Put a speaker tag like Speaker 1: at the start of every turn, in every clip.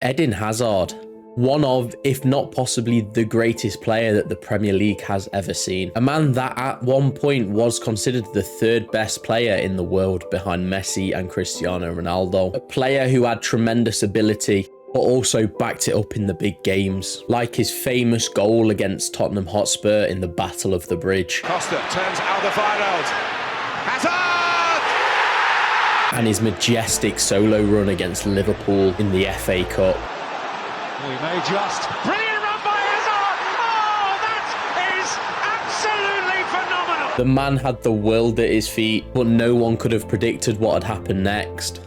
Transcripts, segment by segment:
Speaker 1: Eden Hazard, one of, if not possibly the greatest player that the Premier League has ever seen. A man that at one point was considered the third best player in the world behind Messi and Cristiano Ronaldo. A player who had tremendous ability, but also backed it up in the big games, like his famous goal against Tottenham Hotspur in the Battle of the Bridge.
Speaker 2: Costa turns Alderweireld. Hazard!
Speaker 1: And his majestic solo run against Liverpool in the FA Cup.
Speaker 2: We may just... Brilliant run by Hazard! Oh, that is absolutely phenomenal!
Speaker 1: The man had the world at his feet, but no one could have predicted what had happened next.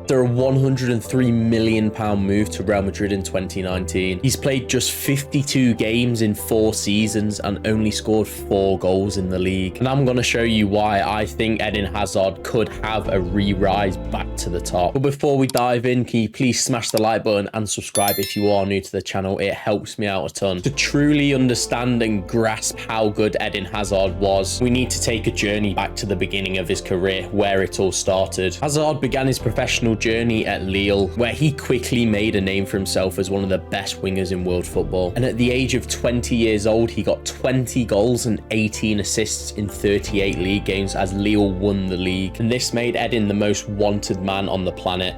Speaker 1: After a £103 million move to Real Madrid in 2019, he's played just 52 games in 4 seasons and only scored 4 goals in the league. And I'm going to show you why I think Eden Hazard could have a re-rise back to the top. But before we dive in, can you please smash the like button and subscribe if you are new to the channel? It helps me out a ton. To truly understand and grasp how good Eden Hazard was, we need to take a journey back to the beginning of his career, where it all started. Hazard began his professional journey at Lille, where he quickly made a name for himself as one of the best wingers in world football. And at the age of 20 years old, he got 20 goals and 18 assists in 38 league games as Lille won the league. And this made Eden the most wanted man on the planet.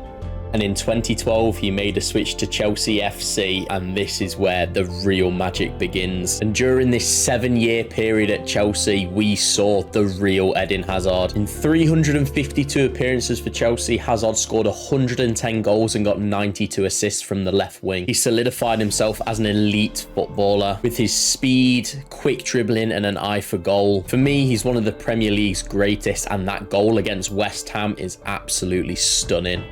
Speaker 1: And in 2012, he made a switch to Chelsea FC, and this is where the real magic begins. And during this 7-year period at Chelsea, we saw the real Eden Hazard. In 352 appearances for Chelsea, Hazard scored 110 goals and got 92 assists from the left wing. He solidified himself as an elite footballer with his speed, quick dribbling, and an eye for goal. For me, he's one of the Premier League's greatest, and that goal against West Ham is absolutely stunning.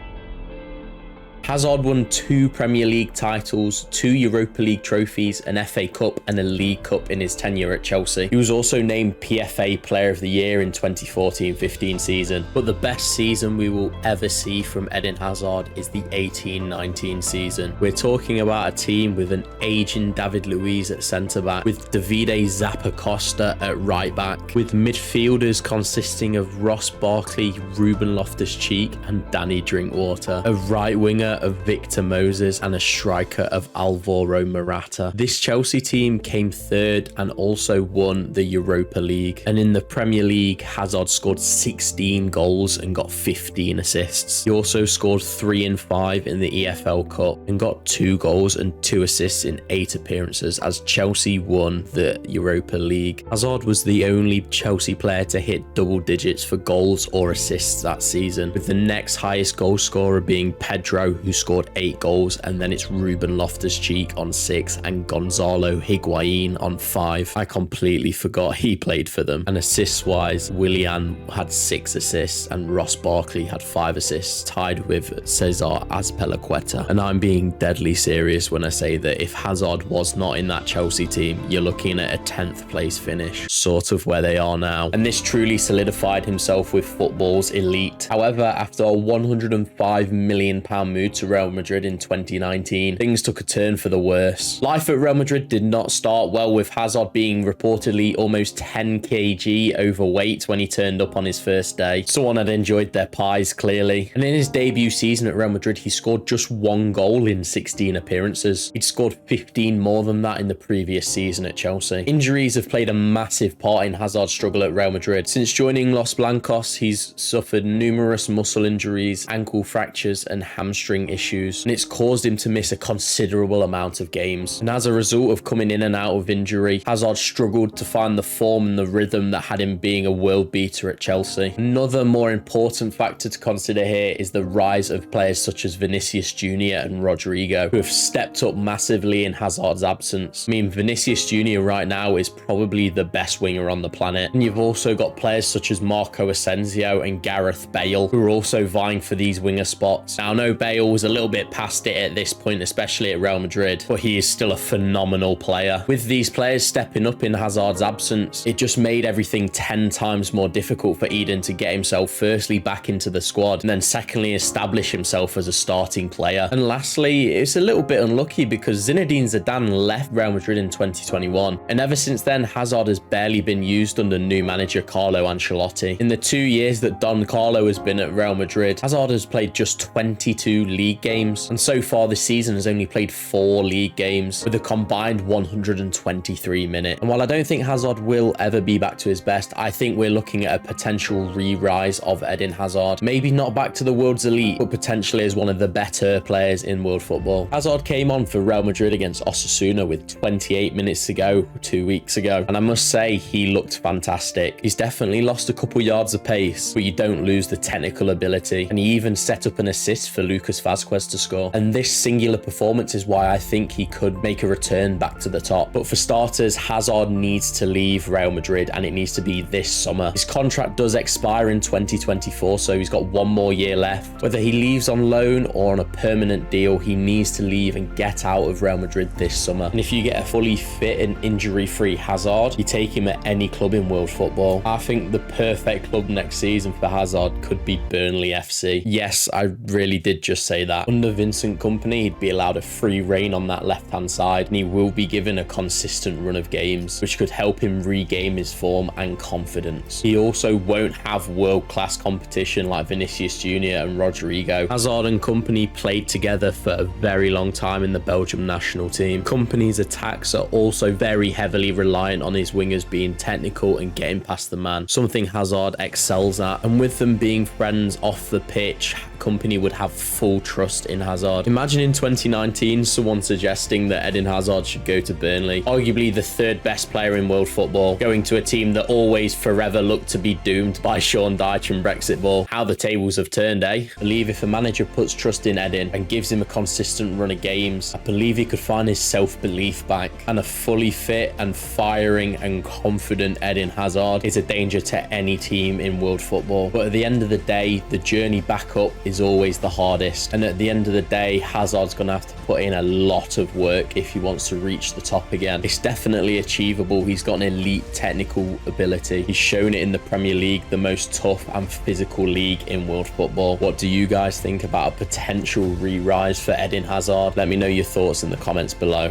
Speaker 1: Hazard won 2 Premier League titles, 2 Europa League trophies, an FA Cup and a League Cup in his tenure at Chelsea. He was also named PFA Player of the Year in 2014-15 season. But the best season we will ever see from Eden Hazard is the 18-19 season. We're talking about a team with an aging David Luiz at centre-back, with Davide Zappacosta at right-back, with midfielders consisting of Ross Barkley, Ruben Loftus-Cheek and Danny Drinkwater, a right winger of Victor Moses and a striker of Alvaro Morata. This Chelsea team came third and also won the Europa League. And in the Premier League, Hazard scored 16 goals and got 15 assists. He also scored 3 and 5 in the EFL Cup and got 2 goals and 2 assists in 8 appearances as Chelsea won the Europa League. Hazard was the only Chelsea player to hit double digits for goals or assists that season, with the next highest goal scorer being Pedro, who scored 8 goals, and then it's Ruben Loftus-Cheek on 6 and Gonzalo Higuain on 5. I completely forgot he played for them. And assists wise, Willian had 6 assists and Ross Barkley had 5 assists, tied with Cesar Azpilicueta. And I'm being deadly serious when I say that if Hazard was not in that Chelsea team, you're looking at a 10th place finish, sort of where they are now. And this truly solidified himself with football's elite. However, after a £105 million move to Real Madrid in 2019, things took a turn for the worse. Life at Real Madrid did not start well, with Hazard being reportedly almost 10 kg overweight when he turned up on his first day. Someone had enjoyed their pies, clearly. And in his debut season at Real Madrid, he scored just 1 goal in 16 appearances. He'd scored 15 more than that in the previous season at Chelsea. Injuries have played a massive part in Hazard's struggle at Real Madrid. Since joining Los Blancos, he's suffered numerous muscle injuries, ankle fractures and hamstring issues, and it's caused him to miss a considerable amount of games. And as a result of coming in and out of injury, Hazard struggled to find the form and the rhythm that had him being a world beater at Chelsea. Another more important factor to consider here is the rise of players such as Vinicius Jr. and Rodrigo, who have stepped up massively in Hazard's absence. I mean, Vinicius Jr. right now is probably the best winger on the planet. And you've also got players such as Marco Asensio and Gareth Bale, who are also vying for these winger spots. Now, I know Bale was a little bit past it at this point, especially at Real Madrid, but he is still a phenomenal player. With these players stepping up in Hazard's absence, it just made everything 10 times more difficult for Eden to get himself firstly back into the squad, and then secondly establish himself as a starting player. And lastly, it's a little bit unlucky because Zinedine Zidane left Real Madrid in 2021, and ever since then Hazard has barely been used under new manager Carlo Ancelotti. In the 2 years that Don Carlo has been at Real Madrid, Hazard has played just 22 league games, and so far this season has only played 4 league games with a combined 123 minutes. And while I don't think Hazard will ever be back to his best, I think we're looking at a potential re-rise of Eden Hazard. Maybe not back to the world's elite, but potentially as one of the better players in world football. Hazard came on for Real Madrid against Osasuna with 28 minutes to go 2 weeks ago, and I must say he looked fantastic. He's definitely lost a couple yards of pace, but you don't lose the technical ability, and he even set up an assist for Lucas Vazquez to score. And this singular performance is why I think he could make a return back to the top. But for starters, Hazard needs to leave Real Madrid, and it needs to be this summer. His contract does expire in 2024, so he's got 1 more year left. Whether he leaves on loan or on a permanent deal, he needs to leave and get out of Real Madrid this summer. And if you get a fully fit and injury-free Hazard, you take him at any club in world football. I think the perfect club next season for Hazard could be Burnley FC. Yes, I really did just say that. Under Vincent Kompany, he'd be allowed a free rein on that left-hand side, and he will be given a consistent run of games, which could help him regain his form and confidence. He also won't have world-class competition like Vinicius Jr. and Rodrigo. Hazard and Kompany played together for a very long time in the Belgium national team. Kompany's attacks are also very heavily reliant on his wingers being technical and getting past the man, something Hazard excels at. And with them being friends off the pitch, Kompany would have full trust in Hazard. Imagine in 2019 someone suggesting that Eden Hazard should go to Burnley, arguably the 3rd best player in world football, going to a team that always forever looked to be doomed by Sean Dyche and Brexit ball. How the tables have turned, eh? I believe if a manager puts trust in Eden and gives him a consistent run of games, I believe he could find his self-belief back. And a fully fit and firing and confident Eden Hazard is a danger to any team in world football. But at the end of the day, the journey back up is always the hardest. And at the end of the day, Hazard's going to have to put in a lot of work if he wants to reach the top again. It's definitely achievable. He's got an elite technical ability. He's shown it in the Premier League, the most tough and physical league in world football. What do you guys think about a potential re-rise for Eden Hazard? Let me know your thoughts in the comments below.